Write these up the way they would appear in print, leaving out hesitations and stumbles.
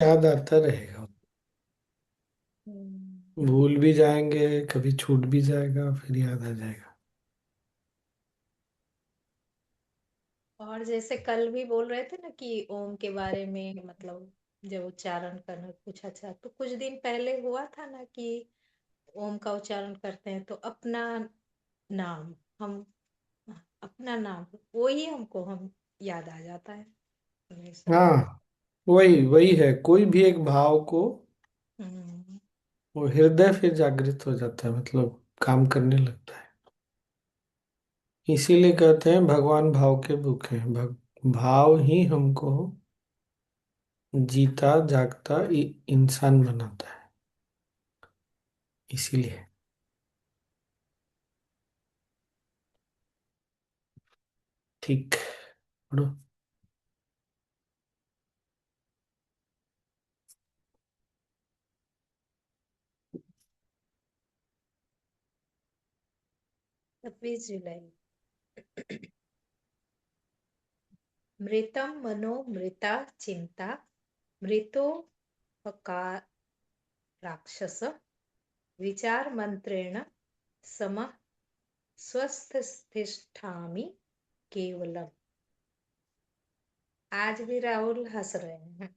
याद आता रहेगा। हम्म। भूल भी जाएंगे, कभी छूट भी जाएगा, फिर याद आ जाएगा। और जैसे कल भी बोल रहे थे ना कि ओम के बारे में, मतलब जब उच्चारण करना कुछ अच्छा, तो कुछ दिन पहले हुआ था ना कि ओम का उच्चारण करते हैं तो अपना नाम, हम अपना नाम वो ही हमको हम याद आ जाता है हमेशा। हाँ, वही वही है, कोई भी एक भाव को हम्म। वो हृदय फिर जागृत हो जाता है, मतलब काम करने लगता है। इसीलिए कहते हैं भगवान भाव के भूखे हैं। भाव ही हमको जीता जागता इंसान बनाता है। इसीलिए। ठीक। पढ़ो। छब्बीस जुलाई। मृतम मनो मृता चिंता, मृतो राक्षस, विचार मंत्रेण सम स्वस्थिष्ठामि केवलम। आज भी राहुल हंस रहे हैं।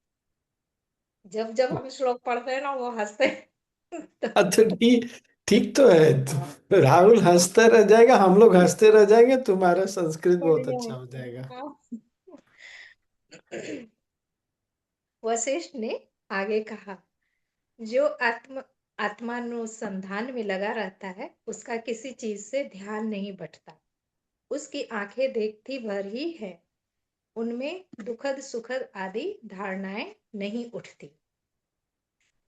जब जब हम श्लोक पढ़ते हैं ना वो हंसते हैं। तो अच्छा, ठीक। ठीक तो है। तो राहुल हंसते रह जाएगा, हम लोग हंसते रह जाएंगे, तुम्हारा संस्कृत बहुत बढ़िया अच्छा हो होता जाएगा। है। वशिष्ठ ने आगे कहा, जो आत्मानुसंधान में लगा रहता है उसका किसी चीज से ध्यान नहीं बटता। उसकी आंखें देखती भर ही है, उनमें दुखद सुखद आदि धारणाएं नहीं उठती।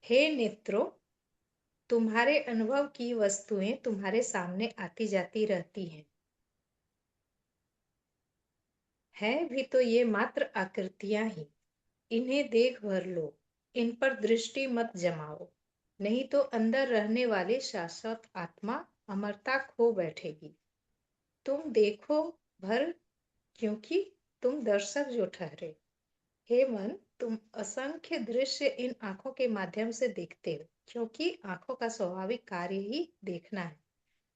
हे नेत्रों, तुम्हारे अनुभव की वस्तुएं तुम्हारे सामने आती जाती रहती हैं। है भी तो ये मात्र आकृतियां ही। इन्हें देख भर लो, इन पर दृष्टि मत जमाओ, नहीं तो अंदर रहने वाली शाश्वत आत्मा अमरता खो बैठेगी। तुम देखो भर, क्योंकि तुम दर्शक जो ठहरे। हे मन, तुम असंख्य दृश्य इन आंखों के माध्यम से देखते हो, क्योंकि आंखों का स्वाभाविक कार्य ही देखना है।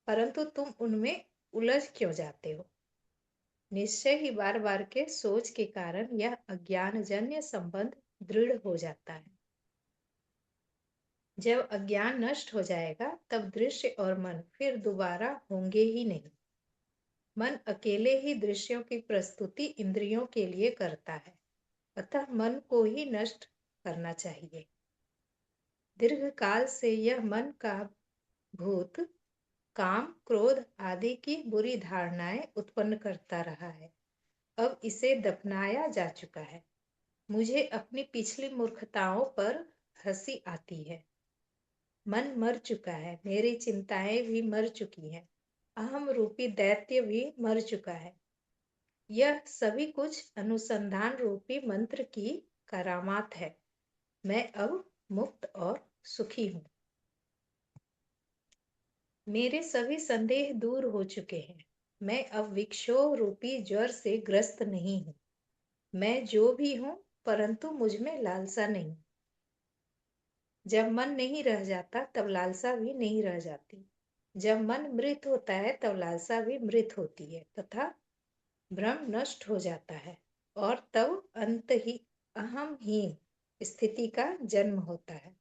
परंतु तुम उनमें उलझ क्यों जाते हो? निश्चय ही बार बार के सोच के कारण यह अज्ञानजन्य संबंध दृढ़ हो जाता है। जब अज्ञान नष्ट हो जाएगा तब दृश्य और मन फिर दोबारा होंगे ही नहीं। मन अकेले ही दृश्यों की प्रस्तुति इंद्रियों के लिए करता है, अतः मन को ही नष्ट करना चाहिए। दीर्घ काल से यह मन का भूत, काम क्रोध आदि की बुरी धारणाएं उत्पन्न करता रहा है। अब इसे दफनाया जा चुका है। मुझे अपनी पिछली मूर्खताओं पर हंसी आती है। मन मर चुका है, मेरी चिंताएं भी मर चुकी हैं, अहम रूपी दैत्य भी मर चुका है। यह सभी कुछ अनुसंधान रूपी मंत्र की करामात है। मैं अब मुक्त और सुखी हूँ। मेरे सभी संदेह दूर हो चुके हैं। मैं अब विक्षोभ रूपी ज्वर से ग्रस्त नहीं हूँ। मैं जो भी हूँ, परंतु मुझ में लालसा नहीं। जब मन नहीं रह जाता तब लालसा भी नहीं रह जाती। जब मन मृत होता है तब लालसा भी मृत होती है तथा भ्रम नष्ट हो जाता है, और तब अंत ही अहमहीन स्थिति का जन्म होता है।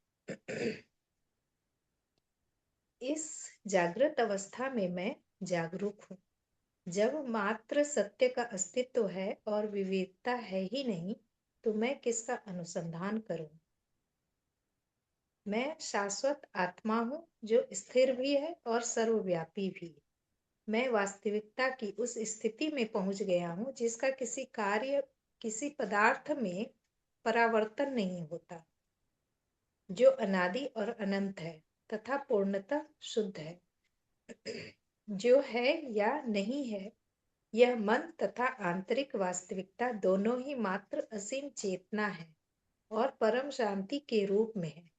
इस जागृत अवस्था में मैं जागरूक हूँ। जब मात्र सत्य का अस्तित्व है और विवेकता है ही नहीं, तो मैं किसका अनुसंधान करूं? मैं शाश्वत आत्मा हूँ जो स्थिर भी है और सर्वव्यापी भी। मैं वास्तविकता की उस स्थिति में पहुंच गया हूँ जिसका किसी कार्य, किसी पदार्थ में परावर्तन नहीं होता, जो अनादि और अनंत है तथा पूर्णतः शुद्ध है। जो है या नहीं है, यह मन तथा आंतरिक वास्तविकता दोनों ही मात्र असीम चेतना है और परम शांति के रूप में है,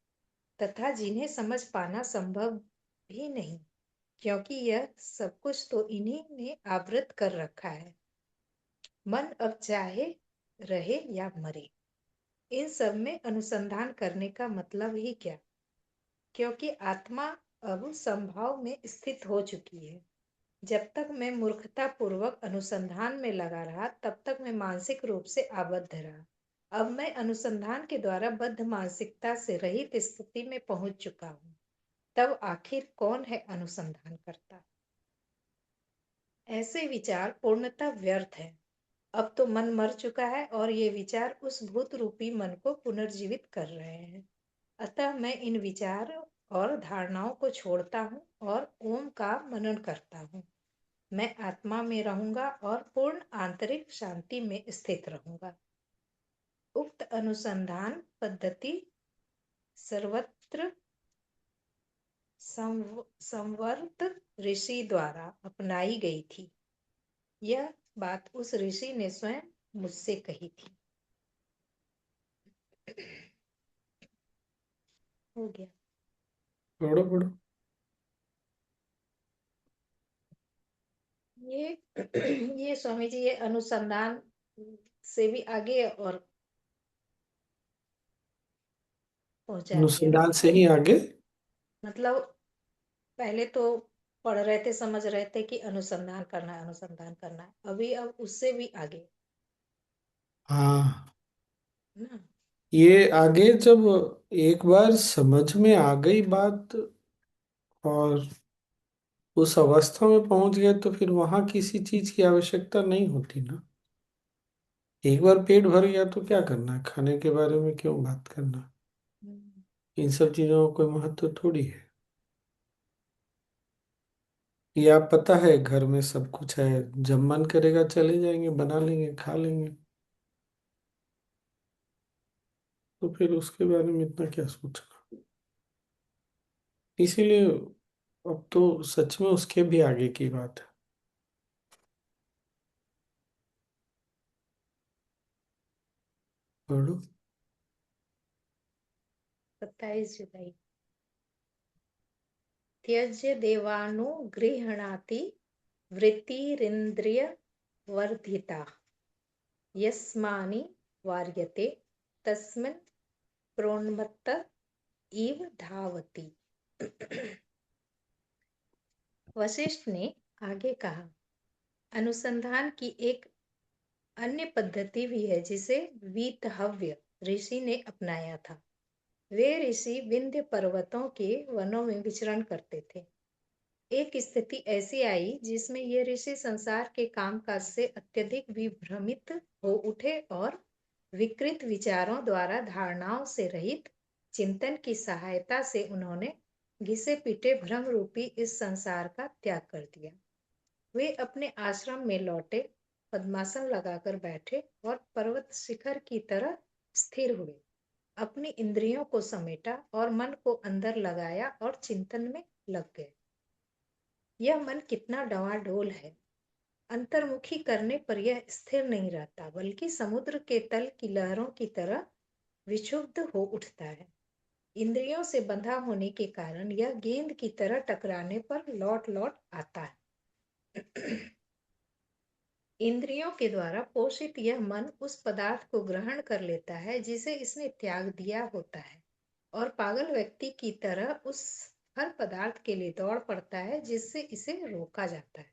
तथा जिन्हें समझ पाना संभव भी नहीं, क्योंकि यह सब कुछ तो इन्हीं ने आवृत कर रखा है। मन अब चाहे रहे या मरे, इन सब में अनुसंधान करने का मतलब ही क्या? क्योंकि आत्मा अब संभाव में स्थित हो चुकी है। जब तक मैं मूर्खता पूर्वक अनुसंधान में लगा रहा, तब तक मैं मानसिक रूप से आबद्ध रहा। अब मैं अनुसंधान के द्वारा बद्ध मानसिकता से रहित स्थिति में पहुंच चुका हूँ। तब आखिर कौन है अनुसंधान करता? ऐसे विचार पूर्णतः व्यर्थ है। अब तो मन मर चुका है और ये विचार उस भूत रूपी मन को पुनर्जीवित कर रहे हैं। अतः मैं इन विचारों और धारणाओं को छोड़ता हूँ और ओम का मनन करता हूँ। मैं आत्मा में रहूंगा और पूर्ण आंतरिक शांति में स्थित रहूंगा। उक्त अनुसंधान पद्धति सर्वत्र संवर्त ऋषि द्वारा अपनाई गई थी। यह बात उस ऋषि ने स्वयं मुझसे कही थी। हो गया। पढ़ो पढ़ो। ये ये स्वामी जी ये अनुसंधान से भी आगे और पहुंचाते हैं। अनुसंधान से ही आगे। मतलब पहले तो पढ़ रहे थे, समझ रहे थे कि अनुसंधान करना है। अभी अब उससे भी आगे हाँ, ना। ये आगे जब एक बार समझ में आ गई बात और उस अवस्था में पहुंच गए तो फिर वहां किसी चीज की आवश्यकता नहीं होती ना। एक बार पेट भर गया तो क्या करना है, खाने के बारे में क्यों बात करना। हम्म। इन सब चीजों का कोई महत्व थोड़ी है। ये आप पता है घर में सब कुछ है, जब मन करेगा चले जाएंगे, बना लेंगे, खा लेंगे। तो फिर उसके बारे में इतना क्या सोचना। इसीलिए अब तो सच में उसके भी आगे की बात है। पढ़ो। 27 जुलाई। त्यज्य देवानुगृह्णाति वृत्तिरिन्द्रिय वर्धिता यस्मानि वार्यते तस्मिन् प्रोन्मत्त इव धावति। वशिष्ठ ने आगे कहा, अनुसंधान की एक अन्य पद्धति भी है जिसे वीतहव्य ऋषि ने अपनाया था। वे ऋषि विंध्य पर्वतों के वनों में विचरण करते थे। एक स्थिति ऐसी आई जिसमें ये ऋषि संसार के कामकाज से अत्यधिक विभ्रमित हो उठे और विकृत विचारों द्वारा धारणाओं से रहित चिंतन की सहायता से उन्होंने घिसे पीटे भ्रम रूपी इस संसार का त्याग कर दिया। वे अपने आश्रम में लौटे, पद्मासन लगाकर बैठे और पर्वत शिखर की तरह स्थिर हुए। अपनी इंद्रियों को समेटा और मन को अंदर लगाया और चिंतन में लग गए। यह मन कितना डवाडोल है। अंतर्मुखी करने पर यह स्थिर नहीं रहता, बल्कि समुद्र के तल की लहरों की तरह विक्षुब्ध हो उठता है। इंद्रियों से बंधा होने के कारण यह गेंद की तरह टकराने पर लौट लौट आता है। इंद्रियों के द्वारा पोषित यह मन उस पदार्थ को ग्रहण कर लेता है जिसे इसने त्याग दिया होता है, और पागल व्यक्ति की तरह उस हर पदार्थ के लिए दौड़ पड़ता है जिससे इसे रोका जाता है।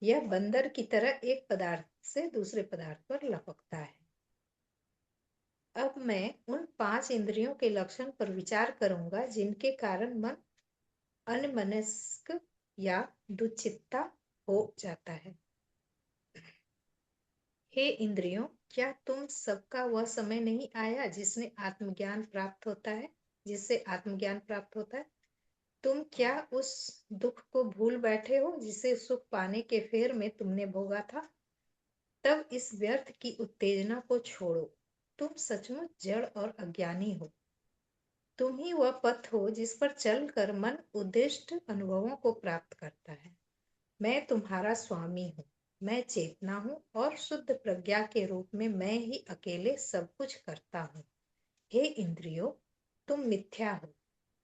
यह बंदर की तरह एक पदार्थ से दूसरे पदार्थ पर लपकता है। अब मैं उन 5 इंद्रियों के लक्षण पर विचार करूंगा जिनके कारण मन अनमनस्क या दुचित्ता हो जाता है। हे इंद्रियों, क्या तुम सबका वह समय नहीं आया जिससे आत्मज्ञान प्राप्त होता है? तुम क्या उस दुख को भूल बैठे हो जिसे सुख पाने के फेर में तुमने भोगा था? तब इस व्यर्थ की उत्तेजना को छोड़ो। तुम सचमुच जड़ और अज्ञानी हो। तुम ही वह पथ हो जिस पर चलकर मन उद्दिष्ट अनुभवों को प्राप्त करता है। मैं तुम्हारा स्वामी हूँ। मैं चेतना हूँ और शुद्ध प्रज्ञा के रूप में मैं ही अकेले सब कुछ करता हूँ। हे इंद्रियों, तुम मिथ्या हो,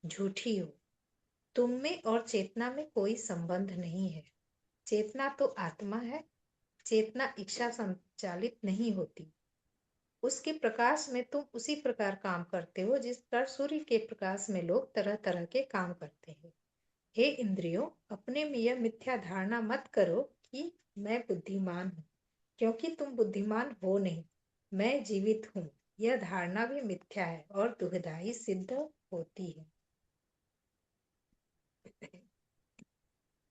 झूठी हो। तुम में और चेतना में कोई संबंध नहीं है। चेतना तो आत्मा है। चेतना इच्छा संचालित नहीं होती। उसके प्रकाश में तुम उसी प्रकार काम करते हो जिस प्रकार सूर्य के प्रकाश में लोग तरह तरह के काम करते हैं। हे इंद्रियों, अपने में यह मिथ्या धारणा मत करो कि मैं बुद्धिमान हूँ, क्योंकि तुम बुद्धिमान हो नहीं, मैं जीवित हूँ। यह धारणा भी मिथ्या है और दुखदायी सिद्ध होती है।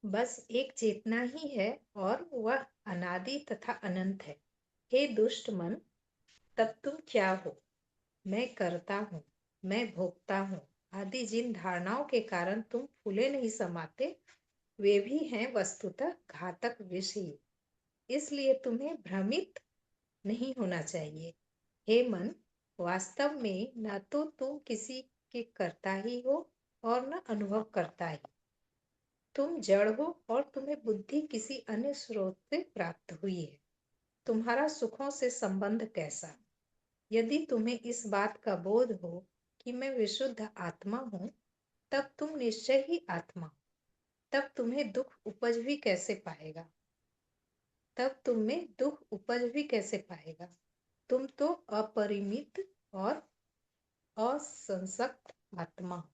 बस एक चेतना ही है और वह अनादि तथा अनंत है। हे दुष्ट मन, तब तुम क्या हो? मैं करता हूँ, मैं भोगता हूँ आदि जिन धारणाओं के कारण तुम फूले नहीं समाते, वे भी हैं वस्तुतः घातक विष ही। इसलिए तुम्हें भ्रमित नहीं होना चाहिए। हे मन, वास्तव में न तो तुम किसी के करता ही हो और न अनुभव करता ही। तुम जड़ हो और तुम्हें बुद्धि किसी अन्य स्रोत से प्राप्त हुई है। तुम्हारा सुखों से संबंध कैसा? यदि तुम्हें इस बात का बोध हो कि मैं विशुद्ध आत्मा हूँ, तब तुम निश्चय ही आत्मा हो। तब तुम्हें दुख उपज भी कैसे पाएगा? तब तुम में दुख उपज भी कैसे पाएगा? तुम तो अपरिमित और असंसक्त आत्मा हो।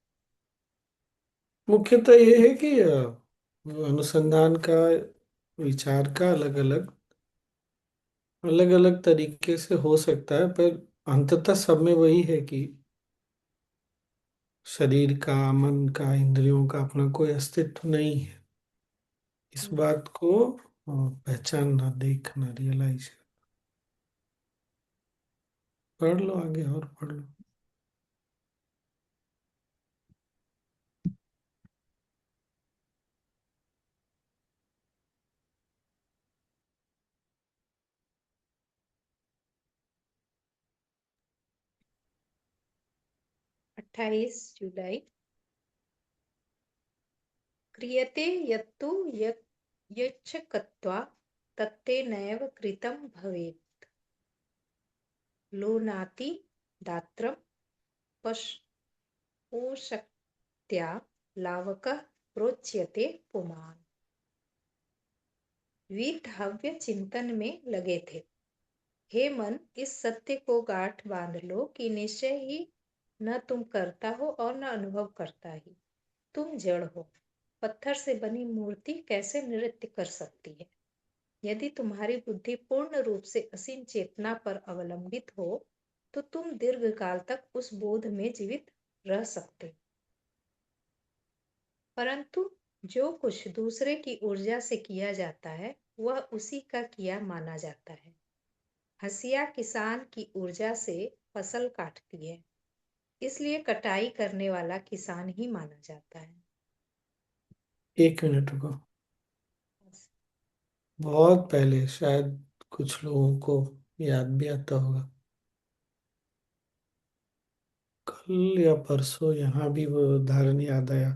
मुख्यतः ये है कि अनुसंधान का, विचार का अलग अलग अलग अलग तरीके से हो सकता है, पर अंततः सब में वही है कि शरीर का, मन का, इंद्रियों का अपना कोई अस्तित्व नहीं है। इस हम्म, बात को पहचानना, देखना, रियलाइज। पढ़ लो आगे, और पढ़ लो। 28 जुलाई। क्रियते यत्तु यच्छक्त्वा तत्तेनैव कृतं भवेत्। लोनाति दात्रं पशुशक्त्या लावकः प्रोच्यते पुमान्। वीर हव्य चिंतन में लगे थे। हे मन, इस सत्य को गांठ बांध लो कि निश्चय ही न तुम करता हो और न अनुभव करता ही। तुम जड़ हो। पत्थर से बनी मूर्ति कैसे नृत्य कर सकती है? यदि तुम्हारी बुद्धि पूर्ण रूप से असीम चेतना पर अवलंबित हो, तो तुम दीर्घ काल तक उस बोध में जीवित रह सकते हो। परंतु जो कुछ दूसरे की ऊर्जा से किया जाता है, वह उसी का किया माना जाता है। हंसिया किसान की ऊर्जा से फसल काटती है, इसलिए कटाई करने वाला किसान ही माना जाता है। 1 मिनट रुको। बहुत पहले शायद कुछ लोगों को याद भी आता होगा, कल या परसों यहाँ भी वो उदाहरण याद आया।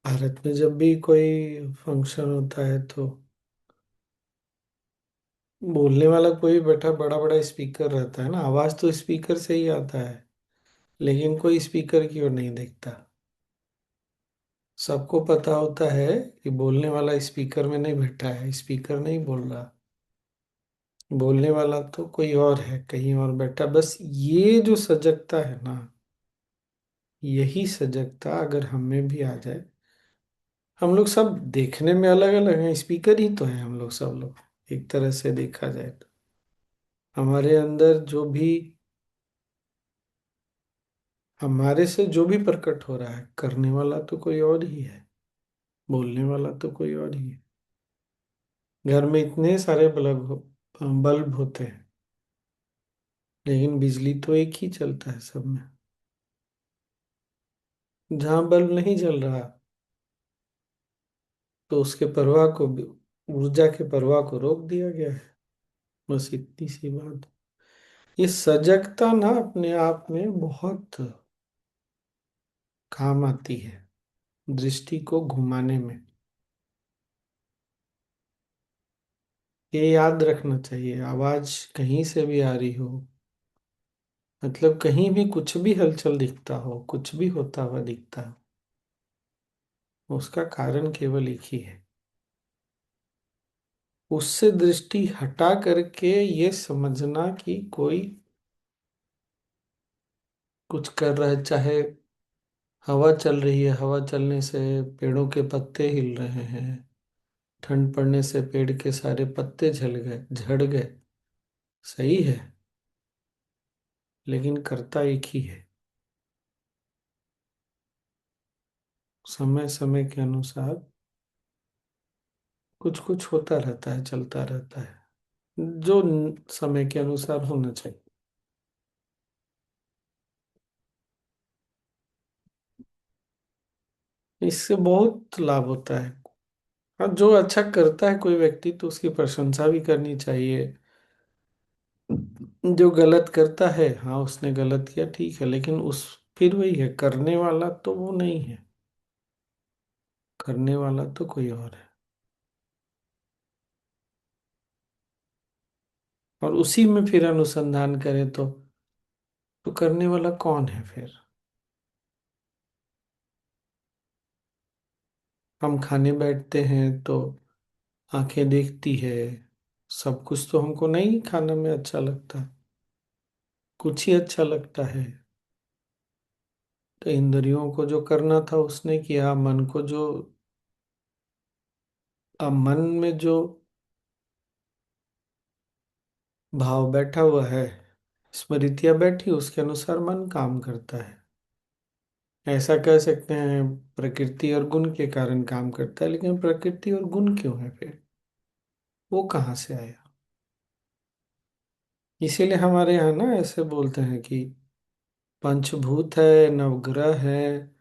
भारत में जब भी कोई फंक्शन होता है तो बोलने वाला कोई बैठा, बड़ा बड़ा स्पीकर रहता है ना, आवाज तो स्पीकर से ही आता है, लेकिन कोई स्पीकर की ओर नहीं देखता। सबको पता होता है कि बोलने वाला स्पीकर में नहीं बैठा है, स्पीकर नहीं बोल रहा, बोलने वाला तो कोई और है, कहीं और बैठा। बस ये जो सजगता है ना, यही सजगता अगर हमें भी आ जाए। हम लोग सब देखने में अलग अलग हैं, स्पीकर ही तो हैं हम लोग, सब लोग एक तरह से देखा जाए तो। हमारे अंदर जो भी, हमारे से जो भी प्रकट हो रहा है, करने वाला तो कोई और ही है, बोलने वाला तो कोई और ही है। घर में इतने सारे बल्ब होते हैं, लेकिन बिजली तो एक ही चलता है सब में। जहाँ बल्ब नहीं जल रहा, तो उसके प्रवाह को ऊर्जा के प्रवाह को रोक दिया गया है। बस इतनी सी बात। ये सजगता ना अपने आप में बहुत काम आती है, दृष्टि को घुमाने में। ये याद रखना चाहिए, आवाज कहीं से भी आ रही हो, मतलब कहीं भी कुछ भी हलचल दिखता हो, कुछ भी होता हुआ दिखता हो, उसका कारण केवल एक ही है। उससे दृष्टि हटा करके ये समझना कि कोई कुछ कर रहा है, चाहे हवा चल रही है, हवा चलने से पेड़ों के पत्ते हिल रहे हैं, ठंड पड़ने से पेड़ के सारे पत्ते झड़ गए, झड़ गए, सही है, लेकिन करता एक ही है। समय समय के अनुसार कुछ कुछ होता रहता है, चलता रहता है, जो समय के अनुसार होना चाहिए। इससे बहुत लाभ होता है। हाँ, जो अच्छा करता है कोई व्यक्ति तो उसकी प्रशंसा भी करनी चाहिए। जो गलत करता है, हाँ उसने गलत किया, ठीक है, लेकिन उस फिर वही है, करने वाला तो वो नहीं है, करने वाला तो कोई और है। और उसी में फिर अनुसंधान करें तो करने वाला कौन है फिर? हम खाने बैठते हैं तो आंखें देखती है, सब कुछ तो हमको नहीं खाने में अच्छा लगता, कुछ ही अच्छा लगता है। तो इंद्रियों को जो करना था उसने किया, मन को जो, अब मन में जो भाव बैठा हुआ है, स्मृतियां बैठी, उसके अनुसार मन काम करता है। ऐसा कह सकते हैं प्रकृति और गुण के कारण काम करता है, लेकिन प्रकृति और गुण क्यों है फिर? वो कहाँ से आया? इसीलिए हमारे यहाँ ना ऐसे बोलते हैं कि पंचभूत है, नवग्रह है,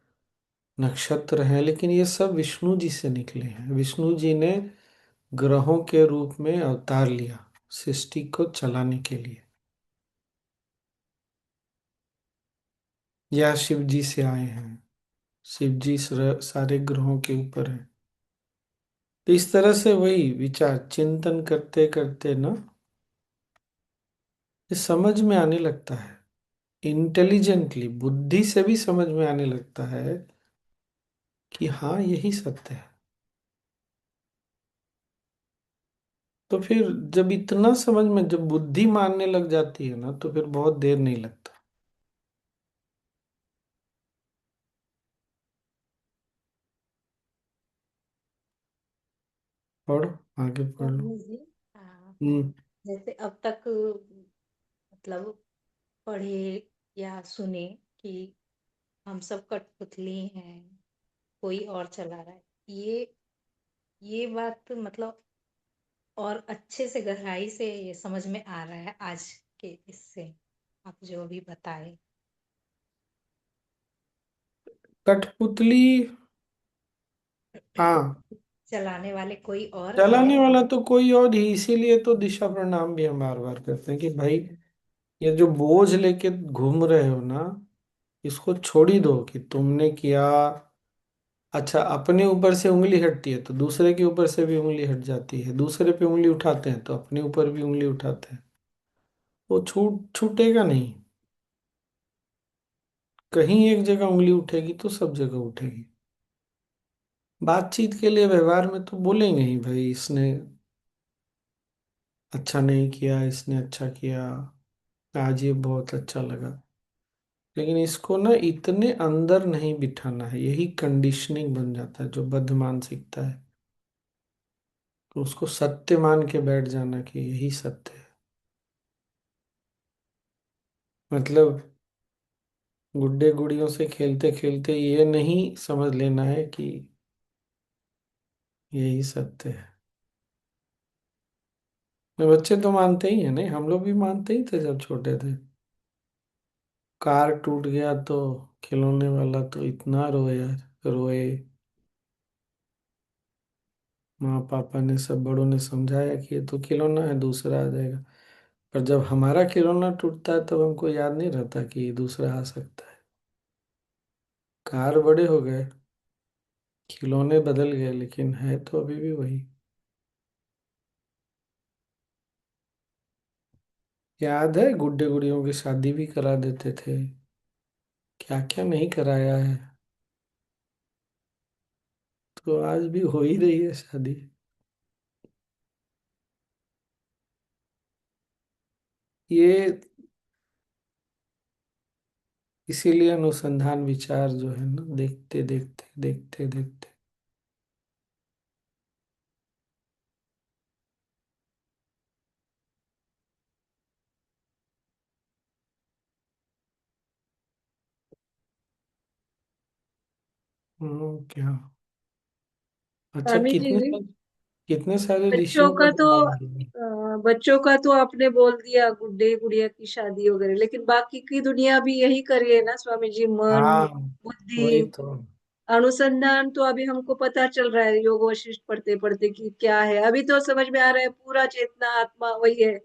नक्षत्र है, लेकिन ये सब विष्णु जी से निकले हैं। विष्णु जी ने ग्रहों के रूप में अवतार लिया सृष्टि को चलाने के लिए, या शिव जी से आए हैं। शिव जी सारे ग्रहों के ऊपर है। तो इस तरह से वही विचार चिंतन करते करते ना, ये समझ में आने लगता है, इंटेलिजेंटली बुद्धि से भी समझ में आने लगता है कि हाँ यही सत्य है। तो फिर जब इतना समझ में, जब बुद्धि मानने लग जाती है ना, तो फिर बहुत देर नहीं लगता। पढ़ो, आगे पढ़ लो। स्वामी जी, हाँ, हम्म। जैसे अब तक मतलब पढ़े या सुने कि हम सब कठपुतली हैं, कोई और चला रहा है, ये बात मतलब और अच्छे से गहराई से ये समझ में आ रहा है आज के इससे, आप जो अभी बताए। कठपुतली, हाँ, चलाने वाले कोई और है। चलाने वाला तो कोई और ही, इसीलिए तो दिशा प्रणाम भी हम बार बार करते हैं कि भाई ये जो बोझ लेके घूम रहे हो ना, इसको छोड़ ही दो। कि तुमने किया, अच्छा अपने ऊपर से उंगली हटती है तो दूसरे के ऊपर से भी उंगली हट जाती है, दूसरे पे उंगली उठाते हैं तो अपने ऊपर भी उंगली उठाते हैं। वो छूटेगा नहीं। कहीं एक जगह उंगली उठेगी तो सब जगह उठेगी। बातचीत के लिए व्यवहार में तो बोलेंगे ही, भाई इसने अच्छा नहीं किया, इसने अच्छा किया, आज ये बहुत अच्छा लगा। लेकिन इसको ना इतने अंदर नहीं बिठाना है, यही कंडीशनिंग बन जाता है जो बद्ध मानसिकता है। तो उसको सत्य मान के बैठ जाना कि यही सत्य है। मतलब गुड्डे गुड़ियों से खेलते खेलते ये नहीं समझ लेना है कि यही सत्य है। ये बच्चे तो मानते ही है, नहीं हम लोग भी मानते ही थे जब छोटे थे। कार टूट गया तो खिलौने वाला तो इतना रोए यार, रोए। माँ पापा ने, सब बड़ों ने समझाया कि ये तो खिलौना है, दूसरा आ जाएगा। पर जब हमारा खिलौना टूटता है तब हमको याद नहीं रहता कि दूसरा आ सकता है। कार बड़े हो गए, खिलौने बदल गए, लेकिन है तो अभी भी वही। याद है गुड्डे गुड़ियों की शादी भी करा देते थे, क्या क्या नहीं कराया है। तो आज भी हो ही रही है शादी। ये इसीलिए अनुसंधान विचार जो है ना, देखते देखते देखते देखते। क्या? अच्छा, स्वामी जी, कितने सारे बच्चों ऋषियों का का तो बताया है? बच्चों का तो आपने बोल दिया, गुड्डे गुड़िया की शादी वगैरह, लेकिन बाकी की दुनिया भी यही कर रही है ना स्वामी जी। मन, हाँ, वही बुद्धि, तो। अनुसंधान तो अभी हमको पता चल रहा है योग वशिष्ठ पढ़ते पढ़ते कि क्या है। अभी तो समझ में आ रहा है पूरा चेतना आत्मा वही है,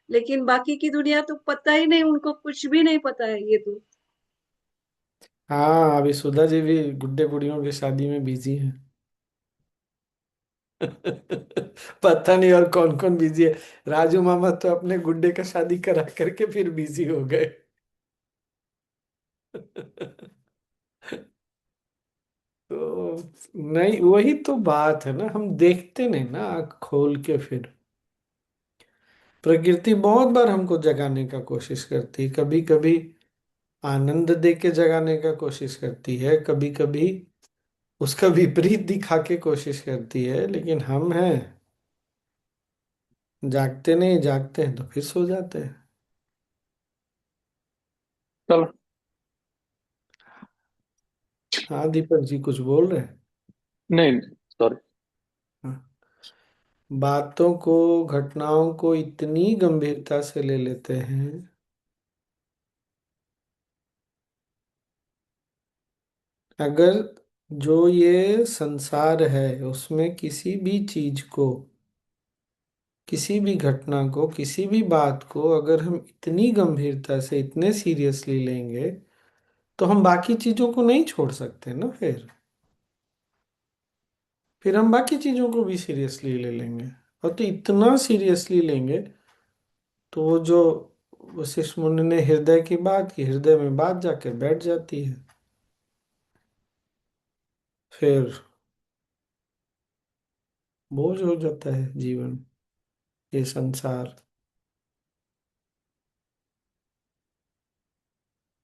लेकिन बाकी की दुनिया तो पता ही नहीं, उनको कुछ भी नहीं पता है ये तो। हाँ, अभी सुधा जी भी गुड्डे गुड़ियों की शादी में बिजी है। पता नहीं और कौन कौन बिजी है। राजू मामा तो अपने गुड्डे का शादी करा करके फिर बिजी हो गए। तो नहीं, वही तो बात है ना, हम देखते नहीं ना आँख खोल के। फिर प्रकृति बहुत बार हमको जगाने का कोशिश करती है, कभी कभी आनंद दे के जगाने का कोशिश करती है, कभी कभी उसका विपरीत दिखा के कोशिश करती है, लेकिन हम हैं जागते नहीं, जागते हैं तो फिर सो जाते हैं। चलो। हाँ, दीपक जी कुछ बोल रहे हैं? नहीं, सॉरी। हाँ। बातों को, घटनाओं को इतनी गंभीरता से ले लेते हैं। अगर जो ये संसार है उसमें किसी भी चीज को, किसी भी घटना को, किसी भी बात को अगर हम इतनी गंभीरता से, इतने सीरियसली लेंगे, तो हम बाकी चीजों को नहीं छोड़ सकते ना। फिर हम बाकी चीजों को भी सीरियसली ले लेंगे, और तो इतना सीरियसली लेंगे तो वो जो वशिष्ठ मुनि ने हृदय की बात की, हृदय में बात जाके बैठ जाती है। फिर बोझ हो जाता है जीवन, ये संसार।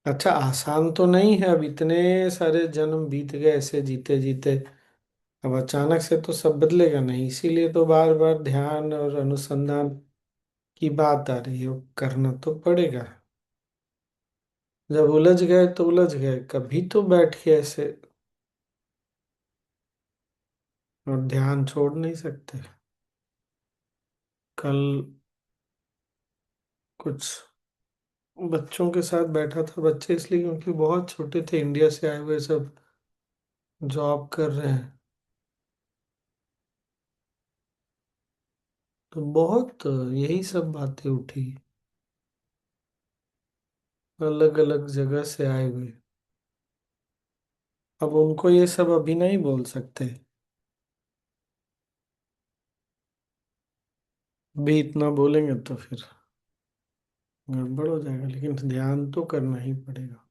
अच्छा, आसान तो नहीं है। अब इतने सारे जन्म बीत गए ऐसे जीते जीते, अब अचानक से तो सब बदलेगा नहीं। इसीलिए तो बार बार ध्यान और अनुसंधान की बात आ रही है, वो करना तो पड़ेगा। जब उलझ गए तो उलझ गए, कभी तो बैठ के ऐसे और ध्यान छोड़ नहीं सकते। कल कुछ बच्चों के साथ बैठा था, बच्चे इसलिए क्योंकि बहुत छोटे थे, इंडिया से आए हुए सब जॉब कर रहे हैं, तो बहुत यही सब बातें उठी, अलग अलग जगह से आए हुए। अब उनको ये सब अभी नहीं बोल सकते, भी इतना बोलेंगे तो फिर गड़बड़ हो जाएगा। लेकिन ध्यान तो करना ही पड़ेगा।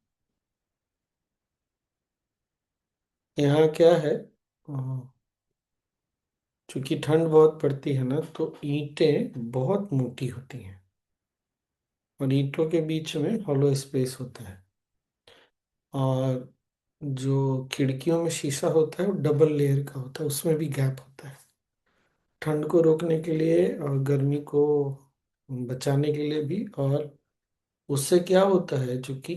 यहाँ क्या है, चूंकि ठंड बहुत पड़ती है ना, तो ईंटें बहुत मोटी होती हैं, और ईंटों के बीच में हॉलो स्पेस होता है। और जो खिड़कियों में शीशा होता है वो डबल लेयर का होता है, उसमें भी गैप होता है, ठंड को रोकने के लिए और गर्मी को बचाने के लिए भी। और उससे क्या होता है, चूंकि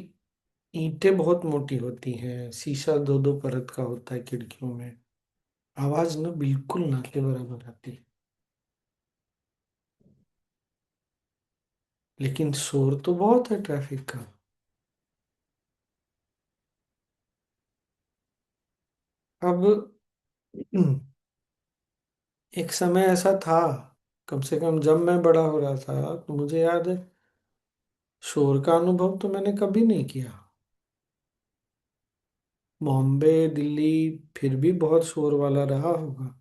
ईंटें बहुत मोटी होती हैं, शीशा दो दो परत का होता है खिड़कियों में, आवाज ना बिल्कुल ना के बराबर आती है। लेकिन शोर तो बहुत है ट्रैफिक का। अब एक समय ऐसा था, कम से कम जब मैं बड़ा हो रहा था तो मुझे याद है, शोर का अनुभव तो मैंने कभी नहीं किया। बॉम्बे, दिल्ली फिर भी बहुत शोर वाला रहा होगा।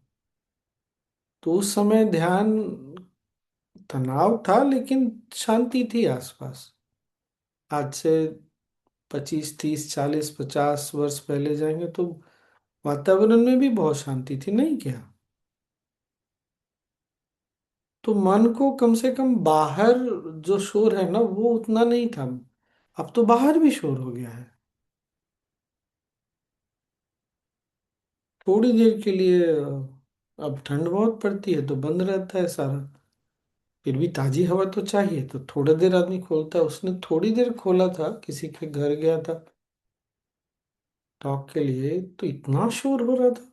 तो उस समय ध्यान, तनाव था लेकिन शांति थी आसपास। आज से 25, 30, 40, 50 वर्ष पहले जाएंगे तो वातावरण में भी बहुत शांति थी, नहीं क्या? तो मन को कम से कम बाहर जो शोर है ना वो उतना नहीं था। अब तो बाहर भी शोर हो गया है। थोड़ी देर के लिए अब ठंड बहुत पड़ती है तो बंद रहता है सारा। फिर भी ताजी हवा तो चाहिए, तो थोड़ी देर आदमी खोलता है। उसने थोड़ी देर खोला था, किसी के घर गया था टॉक के लिए, तो इतना शोर हो रहा था।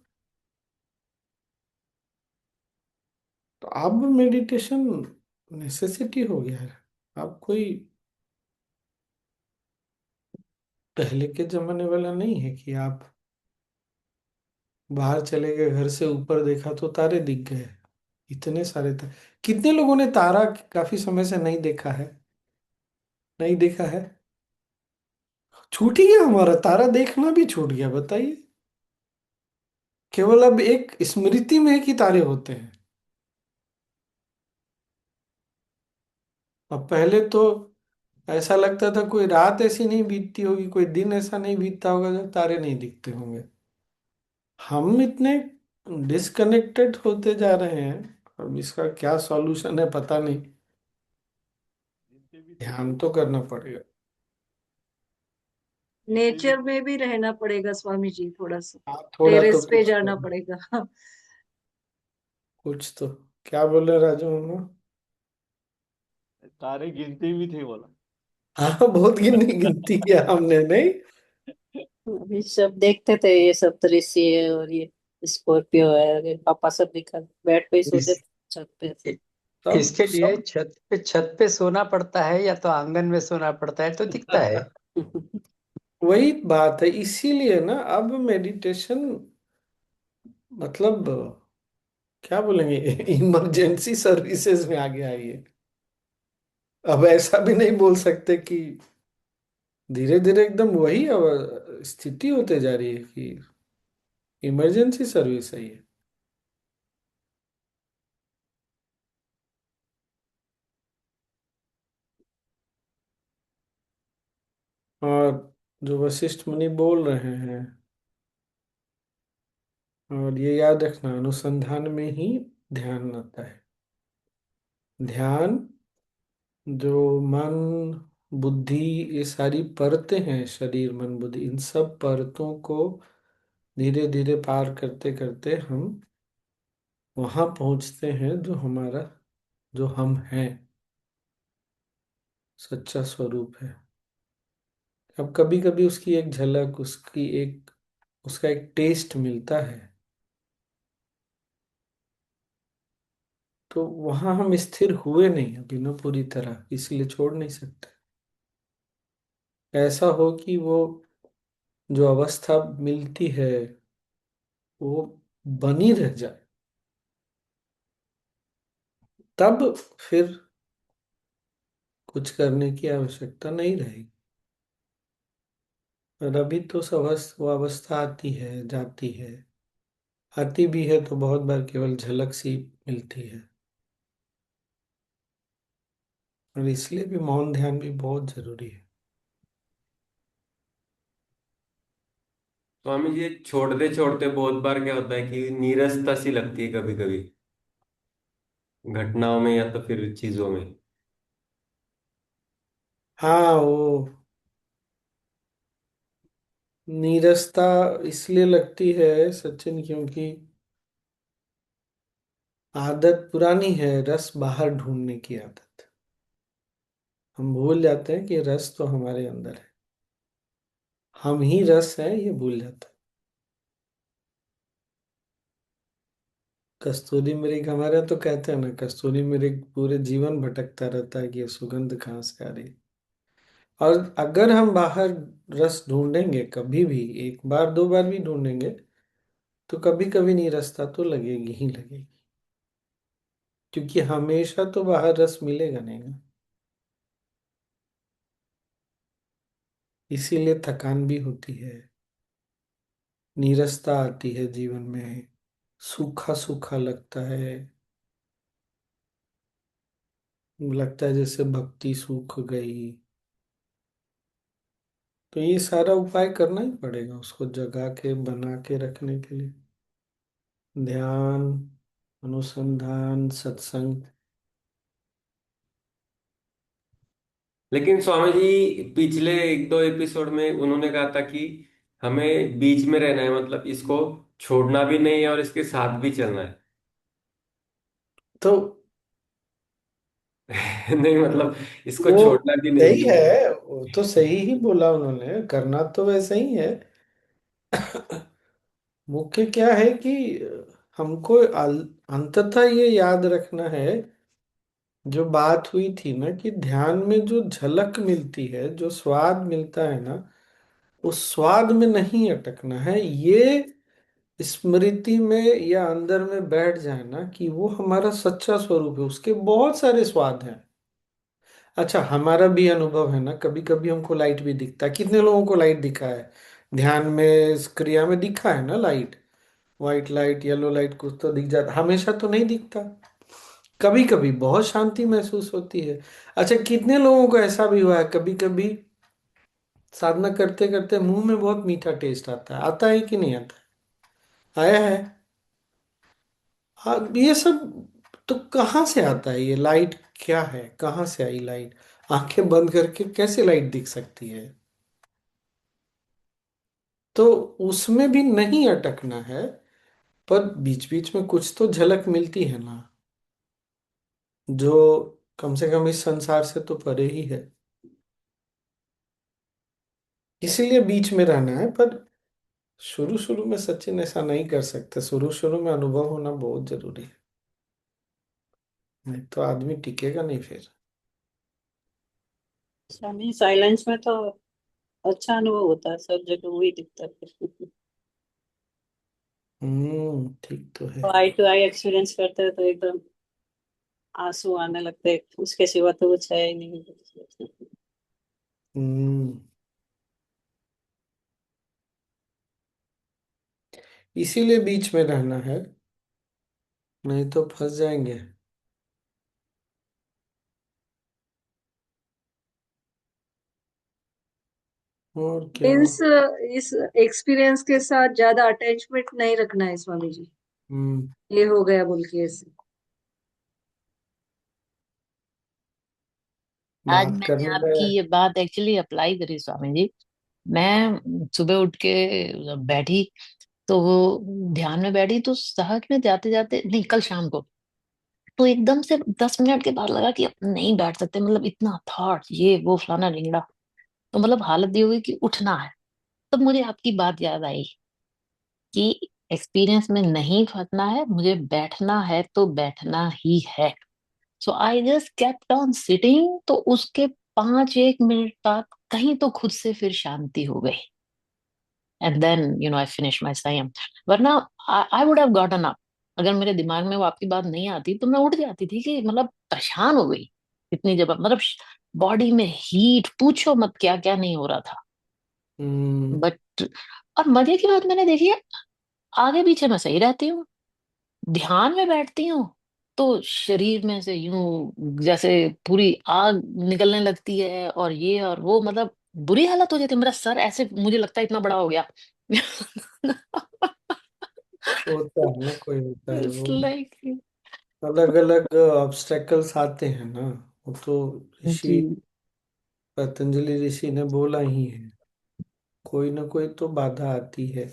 तो अब मेडिटेशन नेसेसिटी हो गया है। अब कोई पहले के जमाने वाला नहीं है कि आप बाहर चले गए, घर से ऊपर देखा तो तारे दिख गए। इतने सारे तारे, कितने लोगों ने तारा काफी समय से नहीं देखा है, नहीं देखा है। छूट ही गया, हमारा तारा देखना भी छूट गया, बताइए। केवल अब एक स्मृति में है कि तारे होते हैं। अब पहले तो ऐसा लगता था कोई रात ऐसी नहीं बीतती होगी, कोई दिन ऐसा नहीं बीतता होगा जब तारे नहीं दिखते होंगे। हम इतने डिस्कनेक्टेड होते जा रहे हैं। अब इसका क्या सॉल्यूशन है पता नहीं। गिनते भी थे वो ध्यान तो लोग। करना पड़ेगा। गिनते भी नेचर में भी रहना पड़ेगा स्वामी जी, थोड़ा सा हाँ, थोड़ा तो टेरेस पे कुछ जाना पड़ेगा। कुछ तो। क्या बोले राजू मामा? तारे गिनते भी थे बोला। हाँ, बहुत गिनती गिनती किया हमने, नहीं। अभी सब देखते थे ये सब दृश्य है, और ये स्कॉर्पियो है, अरे पापा सब निकल बेड पे ही सोते इस थे, छत पे। इ- सब इसके लिए सब छत पे सोना पड़ता है या तो आंगन में सोना पड़ता है तो दिखता है। वही बात है, इसीलिए ना अब मेडिटेशन मतलब क्या बोलेंगे, इमरजेंसी सर्विसेज में आ गया है ये। अब ऐसा भी नहीं बोल सकते कि धीरे धीरे एकदम वही स्थिति होते जा रही है कि इमरजेंसी सर्विस है ये। और जो वशिष्ठ मुनि बोल रहे हैं, और ये याद रखना, अनुसंधान में ही ध्यान आता है। ध्यान, जो मन बुद्धि, ये सारी परतें हैं, शरीर मन बुद्धि, इन सब परतों को धीरे धीरे पार करते करते हम वहां पहुंचते हैं जो हमारा, जो हम हैं, सच्चा स्वरूप है। अब कभी कभी उसकी एक झलक, उसका एक टेस्ट मिलता है, तो वहां हम स्थिर हुए नहीं अभी ना पूरी तरह, इसलिए छोड़ नहीं सकते। ऐसा हो कि वो जो अवस्था मिलती है वो बनी रह जाए, तब फिर कुछ करने की आवश्यकता नहीं रहेगी। और अभी तो वो अवस्था आती है जाती है, आती भी है तो बहुत बार केवल झलक सी मिलती है। और इसलिए भी मौन ध्यान भी बहुत जरूरी है। स्वामी जी, ये छोड़ते छोड़ते बहुत बार क्या होता है कि नीरसता सी लगती है कभी कभी, घटनाओं में या तो फिर चीजों में। हाँ, वो नीरसता इसलिए लगती है सचिन, क्योंकि आदत पुरानी है, रस बाहर ढूंढने की आदत। हम भूल जाते हैं कि रस तो हमारे अंदर है, हम ही रस है, ये भूल जाते हैं। कस्तूरी मृग हमारे यहाँ तो कहते हैं ना, कस्तूरी मृग पूरे जीवन भटकता रहता है कि ये सुगंध कहाँ से आ रही है। और अगर हम बाहर रस ढूंढेंगे, कभी भी एक बार दो बार भी ढूंढेंगे, तो कभी कभी नीरसता तो लगेगी ही लगेगी, क्योंकि हमेशा तो बाहर रस मिलेगा नहीं ना। इसीलिए थकान भी होती है, नीरसता आती है जीवन में, सूखा सूखा लगता है, लगता है जैसे भक्ति सूख गई। तो ये सारा उपाय करना ही पड़ेगा उसको जगा के बना के रखने के लिए। ध्यान, अनुसंधान, सत्संग। लेकिन स्वामी जी, पिछले एक दो एपिसोड में उन्होंने कहा था कि हमें बीच में रहना है, मतलब इसको छोड़ना भी नहीं है और इसके साथ भी चलना है। तो नहीं मतलब इसको वो छोड़ना भी नहीं सही है। है, वो तो सही ही बोला उन्होंने, करना तो वैसे ही है। मुख्य क्या है कि हमको अंततः ये याद रखना है, जो बात हुई थी ना, कि ध्यान में जो झलक मिलती है, जो स्वाद मिलता है ना, उस स्वाद में नहीं अटकना है। ये स्मृति में या अंदर में बैठ जाए ना कि वो हमारा सच्चा स्वरूप है, उसके बहुत सारे स्वाद हैं। अच्छा, हमारा भी अनुभव है ना, कभी कभी हमको लाइट भी दिखता है। कितने लोगों को लाइट दिखा है ध्यान में, इस क्रिया में दिखा है ना light? White light, yellow light, कुछ तो दिख जाता, हमेशा तो नहीं दिखता। कभी कभी बहुत शांति महसूस होती है। अच्छा, कितने लोगों को ऐसा भी हुआ है कभी कभी साधना करते करते मुंह में बहुत मीठा टेस्ट आता है? आता है कि नहीं आता है? आया है? हाँ, ये सब तो कहाँ से आता है? ये लाइट क्या है, कहाँ से आई लाइट? आंखें बंद करके कैसे लाइट दिख सकती है? तो उसमें भी नहीं अटकना है, पर बीच बीच में कुछ तो झलक मिलती है ना, जो कम से कम इस संसार से तो परे ही है। इसीलिए बीच में रहना है। पर शुरू शुरू में सचिन ऐसा नहीं कर सकते, शुरू शुरू में अनुभव होना बहुत जरूरी है, नहीं तो आदमी टिकेगा नहीं फिर। स्वामी साइलेंस में तो अच्छा अनुभव होता है, सब जगह वही दिखता है फिर। ठीक तो है। तो आई टू आई एक्सपीरियंस करते हैं तो एकदम आंसू आने लगते हैं, उसके सिवा तो कुछ है ही नहीं। हम्म इसीलिए बीच में रहना है, नहीं तो फंस जाएंगे। और क्या। मीन्स इस एक्सपीरियंस के साथ ज्यादा अटैचमेंट नहीं रखना है स्वामी जी, हम्म ये हो गया बोल के ऐसे। आज बात मैंने करने आपकी में। ये बात एक्चुअली अप्लाई करी स्वामी जी। मैं सुबह उठ के जब बैठी तो वो ध्यान में बैठी तो सहज में जाते जाते, नहीं कल शाम को, तो एकदम से 10 मिनट के बाद लगा कि अब नहीं बैठ सकते, मतलब इतना थॉट ये वो फलाना ढिंगड़ा। तो मतलब हालत ये हुई कि उठना है। तब मुझे आपकी बात याद आई कि एक्सपीरियंस में नहीं फंसना है, मुझे बैठना है तो बैठना ही है। So I just kept on sitting, तो उसके 5 1 मिनट बाद कहीं तो खुद से फिर शांति हो गई। And then I finish my संयम। वरना I would have gotten up. अगर मेरे दिमाग में वो आपकी बात नहीं आती तो मैं उठ जाती थी, कि मतलब परेशान हो गई इतनी जब, मतलब बॉडी में हीट पूछो मत, क्या क्या नहीं हो रहा था। हम्म बट और मजे की बात मैंने देखी है, आगे पीछे मैं सही रहती हूँ, ध्यान में बैठती हूँ तो शरीर में से यूं जैसे पूरी आग निकलने लगती है, और ये और वो, मतलब बुरी हालत हो जाती है। मेरा सर ऐसे मुझे लगता है इतना बड़ा हो गया। होता है ना, कोई होता है इट्स वो। लाइक अलग अलग ऑब्स्टेकल्स आते हैं ना, वो तो ऋषि, जी, पतंजलि ऋषि ने बोला ही है, कोई ना कोई तो बाधा आती है।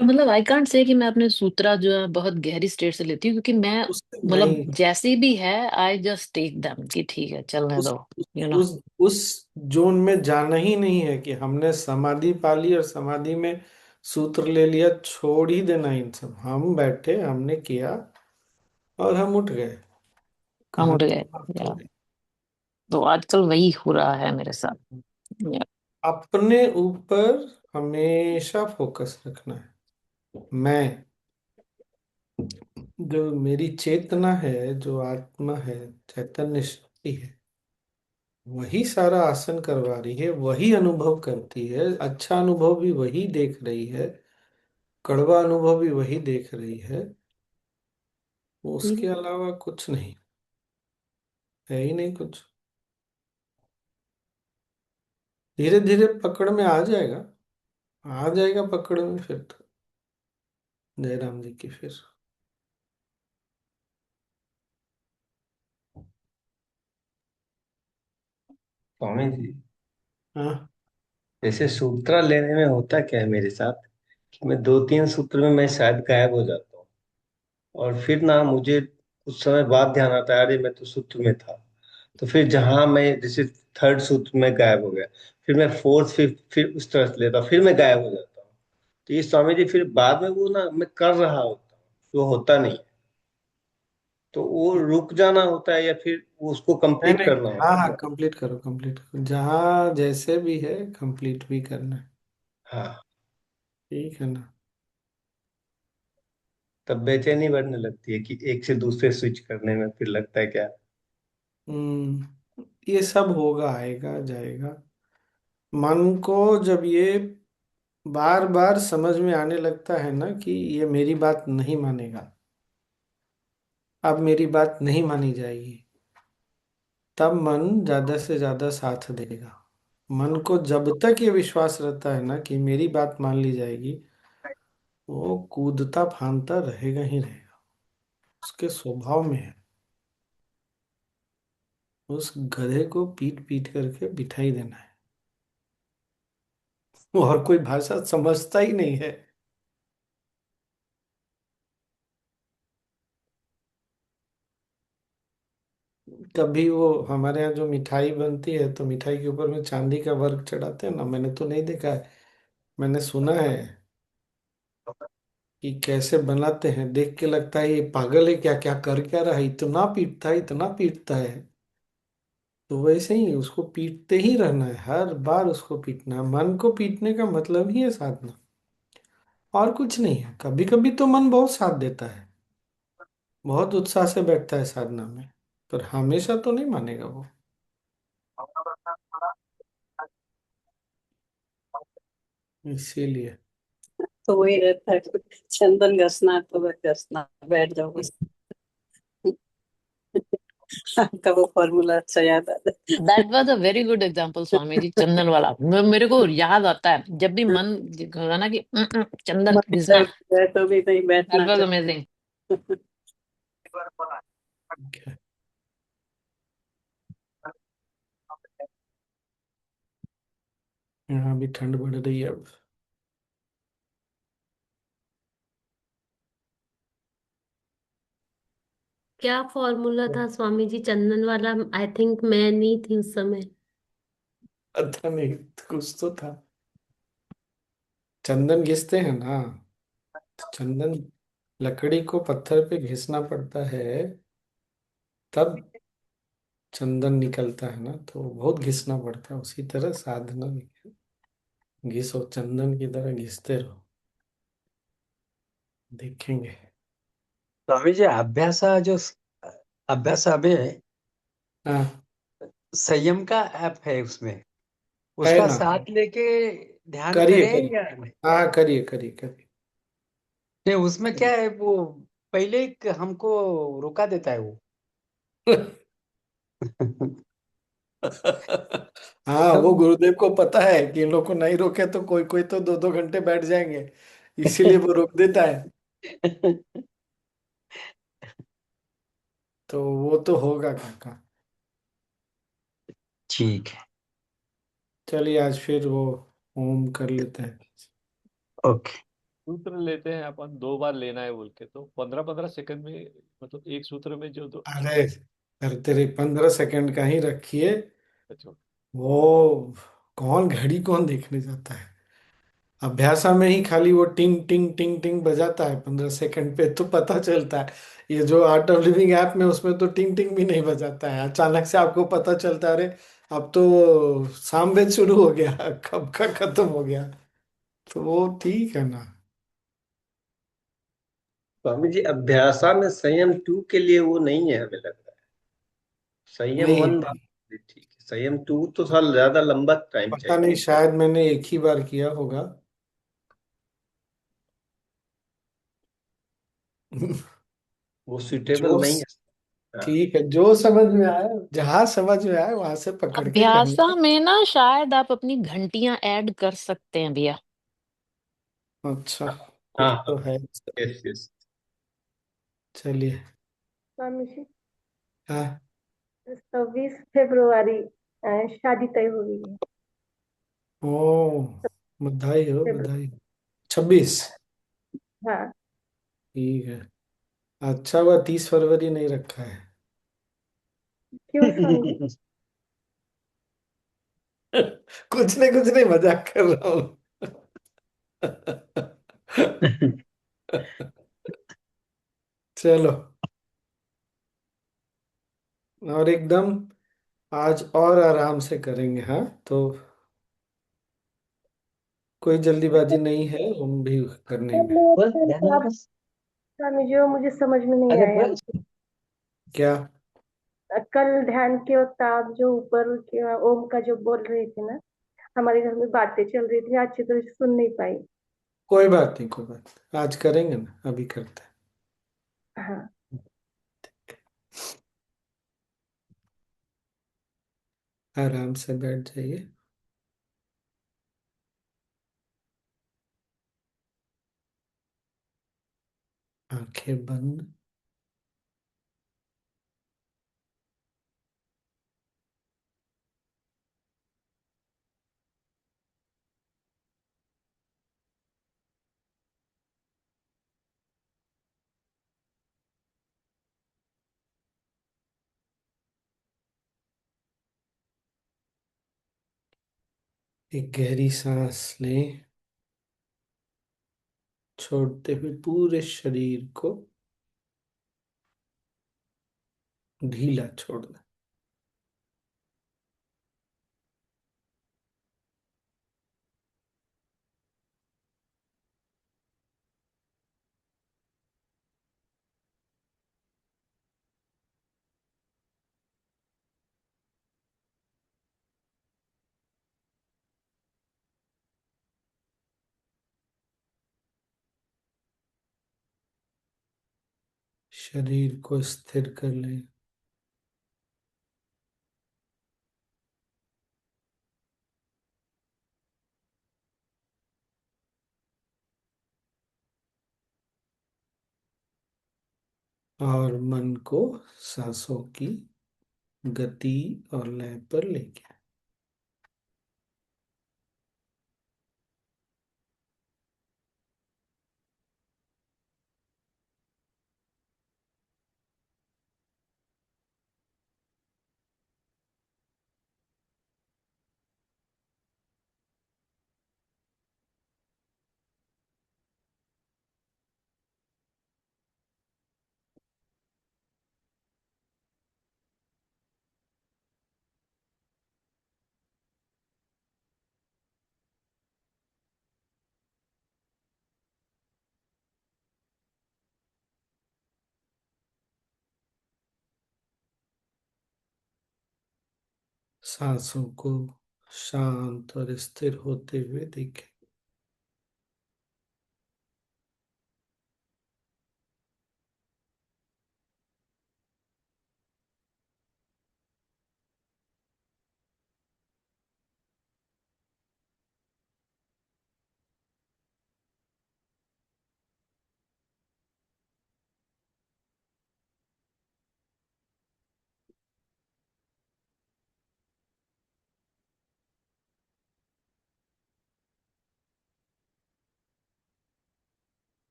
मतलब आई कांट से कि मैं अपने सूत्रा जो है बहुत गहरी स्टेट से लेती हूँ, क्योंकि मैं उससे मतलब नहीं, जैसी भी है आई जस्ट टेक देम कि ठीक है चलने उस दो। उस यू नो उस उस जोन में जाना ही नहीं है कि हमने समाधि पा ली और समाधि में सूत्र ले लिया, छोड़ ही देना इन सब। हम बैठे, हमने किया और हम उठ गए, हम कहाँ उठ गए समाप्त हो या, गए। तो आजकल वही हो रहा है मेरे साथ। या, अपने ऊपर हमेशा फोकस रखना है। मैं, जो मेरी चेतना है, जो आत्मा है, चैतन्य शक्ति है, वही सारा आसन करवा रही है, वही अनुभव करती है। अच्छा अनुभव भी वही देख रही है, कड़वा अनुभव भी वही देख रही है। उसके अलावा कुछ नहीं है, ही नहीं कुछ। धीरे धीरे पकड़ में आ जाएगा, आ जाएगा पकड़ में फिर तो। जयराम जी की फिर। स्वामी जी, हाँ। जैसे सूत्रा लेने में होता क्या है मेरे साथ कि मैं 2-3 सूत्र में मैं शायद गायब हो जाता हूँ। और फिर ना मुझे कुछ समय बाद ध्यान आता है, अरे मैं तो सूत्र में था। तो फिर जहां मैं जैसे थर्ड सूत्र में गायब हो गया, फिर मैं फोर्थ फिफ्थ फिर उस तरह से लेता हूँ, फिर मैं गायब हो जाता हूँ। तो ये स्वामी जी फिर बाद में वो ना मैं कर रहा होता हूँ, वो होता नहीं है। तो वो रुक जाना होता है या फिर वो उसको नहीं कंप्लीट नहीं, करना होता हाँ हाँ, कंप्लीट करो कंप्लीट करो, जहाँ जैसे भी है कंप्लीट भी करना है। है। हाँ। ठीक है ना। तब बेचैनी बढ़ने लगती है कि एक से दूसरे स्विच करने में फिर लगता है क्या। ये सब होगा, आएगा जाएगा। मन को जब ये बार बार समझ में आने लगता है ना कि ये मेरी बात नहीं मानेगा, अब मेरी बात नहीं मानी जाएगी, तब मन ज्यादा से ज्यादा साथ देगा। मन को जब तक ये विश्वास रहता है ना कि मेरी बात मान ली जाएगी, वो कूदता फांदता रहेगा ही रहेगा, उसके स्वभाव में है। उस गधे को पीट पीट करके बिठाई देना है, वो और कोई भाषा समझता ही नहीं है। कभी वो हमारे यहाँ जो मिठाई बनती है तो मिठाई के ऊपर में चांदी का वर्क चढ़ाते हैं ना, मैंने तो नहीं देखा है, मैंने सुना है कि कैसे बनाते हैं, देख के लगता है ये पागल है क्या, क्या कर क्या रहा है, इतना पीटता है। तो वैसे ही उसको पीटते ही रहना है, हर बार उसको पीटना है। मन को पीटने का मतलब ही है साधना, और कुछ नहीं है। कभी कभी तो मन बहुत साथ देता है, बहुत उत्साह से बैठता है साधना में, पर हमेशा तो नहीं मानेगा वो। इसीलिए तो वही रहता है, चंदन घसना तो बस घसना, बैठ जाओ बस। आपका वो फॉर्मूला अच्छा याद आता है। That was a very good example Swami ji, चंदन वाला। मेरे को याद आता है जब भी मन होगा ना कि चंदन मन घिसना। बैठ जाए तो भी नहीं दैट बैठना वाज चाहिए। अमेजिंग। ठीक है। यहाँ भी ठंड बढ़ रही है अब। क्या फॉर्मूला था स्वामी जी चंदन वाला? आई थिंक मैं नहीं थी उस समय। पता नहीं, कुछ तो था। चंदन घिसते हैं ना, चंदन लकड़ी को पत्थर पे घिसना पड़ता है, तब चंदन निकलता है ना, तो बहुत घिसना पड़ता है। उसी तरह साधना भी है। घिसो, चंदन की तरह घिसते रहो, देखेंगे। स्वामी जी, अभ्यास में हाँ, संयम का ऐप है उसमें, है उसका ना। साथ लेके ध्यान करिए करें करिए, या नहीं? हाँ करिए करिए करिए। नहीं, उसमें क्या है वो, पहले ही हमको रुका देता है वो। हाँ, तो वो गुरुदेव को पता है कि इन लोग को नहीं रोके तो कोई कोई तो 2-2 घंटे बैठ जाएंगे, इसीलिए वो रोक देता है। तो वो तो होगा काका। ठीक है। चलिए आज फिर वो होम कर लेते हैं। ओके। सूत्र लेते हैं अपन, 2 बार लेना है बोल के, तो 15-15 सेकंड में, मतलब एक सूत्र में जो दो। अरे करते रहे, 15 सेकंड का ही रखिए। अच्छा। वो कौन घड़ी कौन देखने जाता है, अभ्यासा में ही खाली वो टिंग टिंग टिंग टिंग बजाता है 15 सेकंड पे, तो पता चलता है। ये जो आर्ट ऑफ लिविंग ऐप में, उसमें तो टिंग टिंग भी नहीं बजाता है, अचानक से आपको पता चलता है अरे अब तो सामवेद शुरू हो गया, कब का खत्म हो गया। तो वो ठीक है ना। स्वामी जी, अभ्यासा में संयम 2 के लिए वो नहीं है हमें लगता है। संयम 1 नहीं, ठीक है, संयम 2 तो थोड़ा ज्यादा लंबा टाइम पता चाहिए। नहीं, शायद मैंने एक ही बार किया होगा। वो सुटेबल जो नहीं है। हाँ। ठीक है, जो समझ में आया, जहां समझ में आया वहां से पकड़ के अभ्यासा करना। में ना शायद आप अपनी घंटियां ऐड कर सकते हैं भैया। अच्छा, हाँ कुछ तो हाँ। है। Yes yes. चलिए। स्वामी जी, हाँ, 26 फरवरी शादी तय हो गई है। ओ, बधाई हो, बधाई। 26। हाँ। ठीक है। अच्छा हुआ 30 फरवरी नहीं रखा है। क्यों स्वामी जी? कुछ नहीं, मजाक कर रहा हूँ। चलो, और एकदम आज और आराम से करेंगे, हाँ। तो कोई जल्दीबाजी नहीं है, हम भी करने कल में। बोल मेरे ध्यान साथ वापस। स्वामी जी वो मुझे समझ में नहीं अरे आया। बोल। क्या? कल ध्यान के वक्त आप जो ऊपर ओम का जो बोल रहे थे ना, हमारे घर में बातें चल रही थी, अच्छी तरह से सुन नहीं पाई। कोई बात नहीं, कोई बात नहीं, आज करेंगे ना, अभी करते हाँ। हैं। आराम से बैठ जाइए। आंखें बंद। एक गहरी सांस लें, छोड़ते हुए पूरे शरीर को ढीला छोड़ना। शरीर को स्थिर कर लें। और मन को सांसों की गति और लय पर लेके आए। सांसों को शांत और स्थिर होते हुए देखें।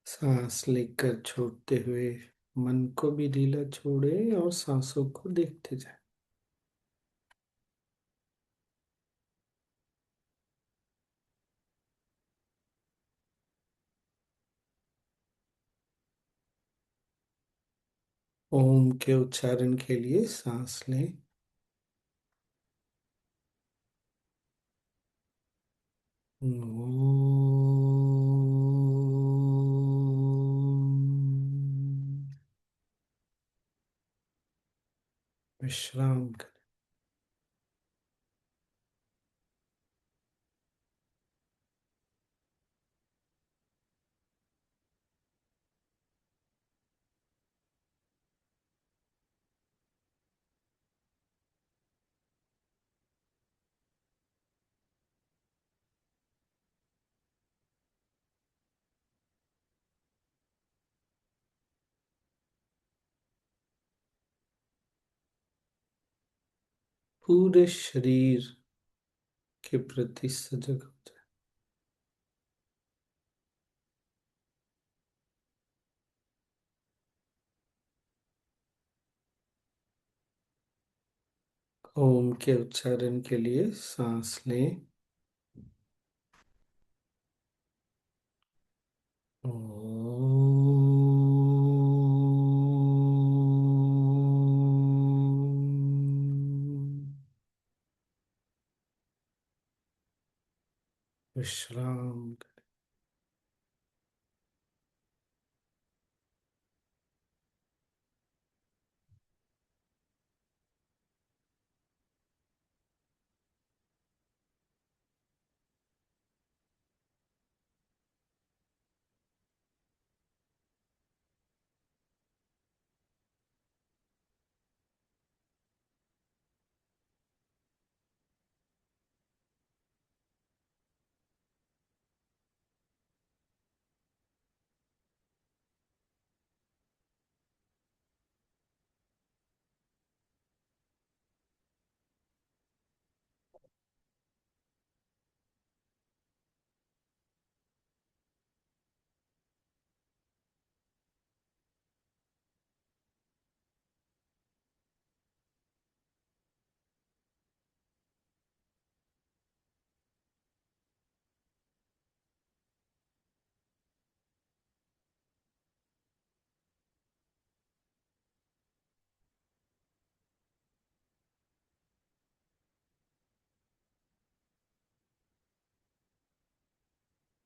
सांस लेकर छोड़ते हुए मन को भी ढीला छोड़े और सांसों को देखते जाए। ओम के उच्चारण के लिए सांस लें। विश्राम करें। पूरे शरीर के प्रति सजग हो जाए। ओम के उच्चारण के लिए सांस लें। विश्राम करें।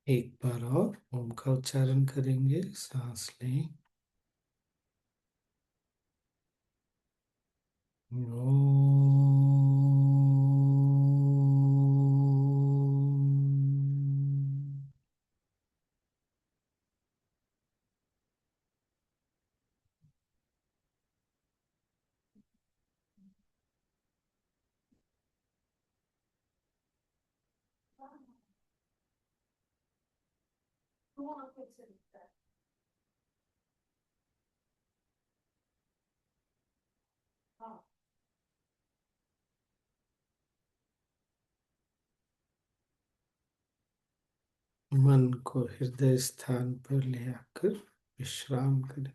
एक बार और ओम का उच्चारण करेंगे। सांस लें। ओम। मन को हृदय स्थान पर ले आकर विश्राम करें।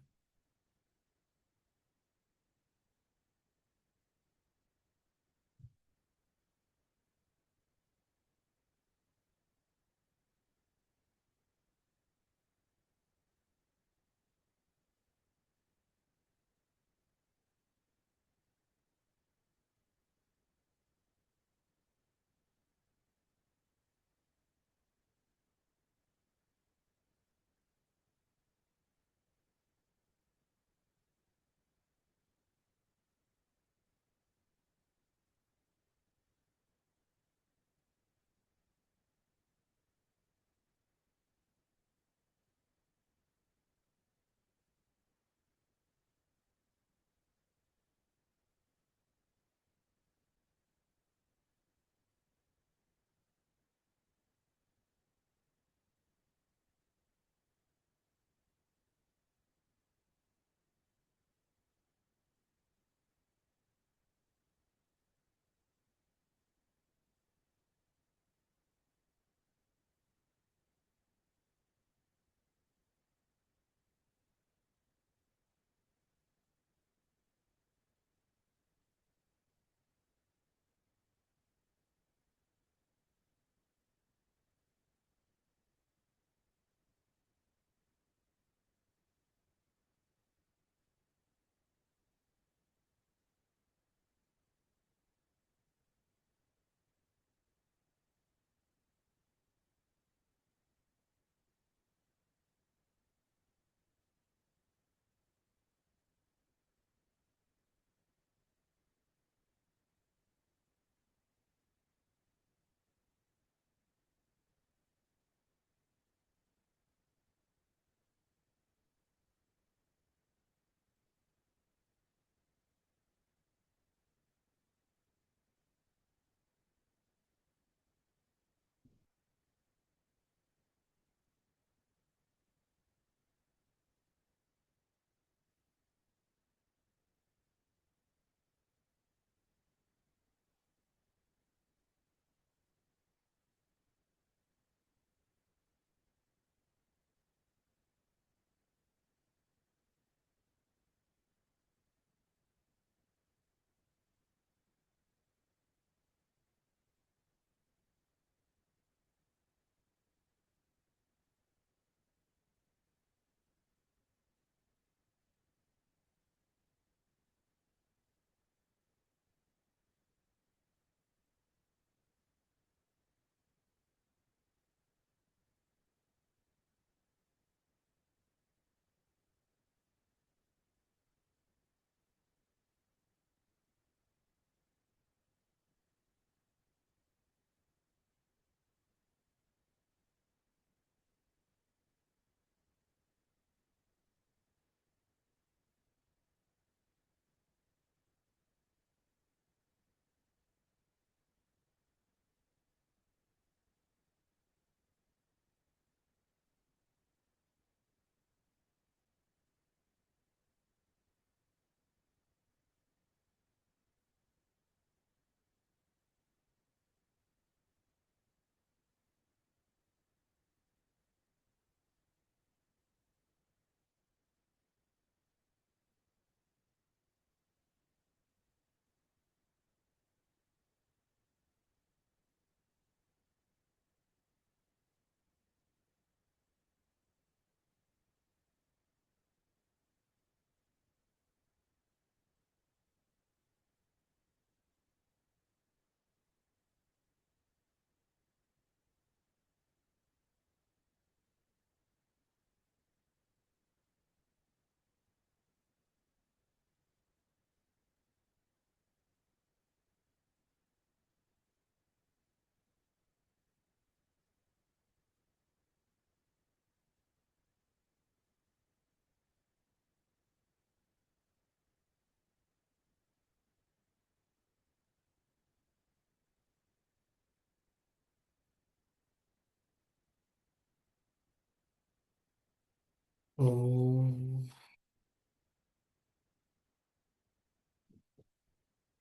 ओम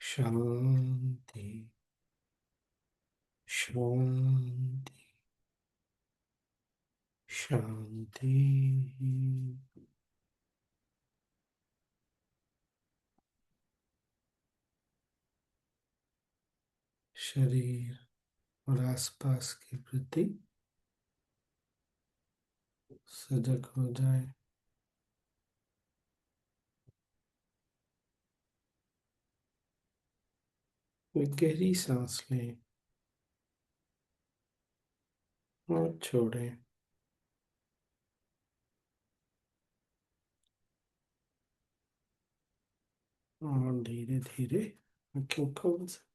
शांति शांति शांति। शरीर और आसपास के प्रति सजग हो जाए। एक गहरी सांस लें और छोड़ें। और धीरे धीरे आंखें खोल सकते।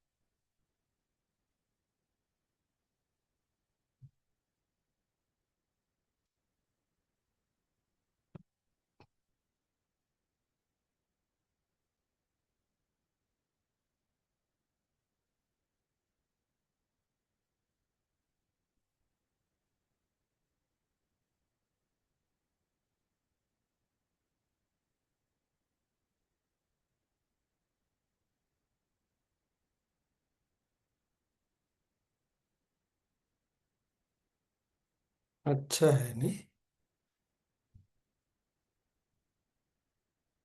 अच्छा है नहीं?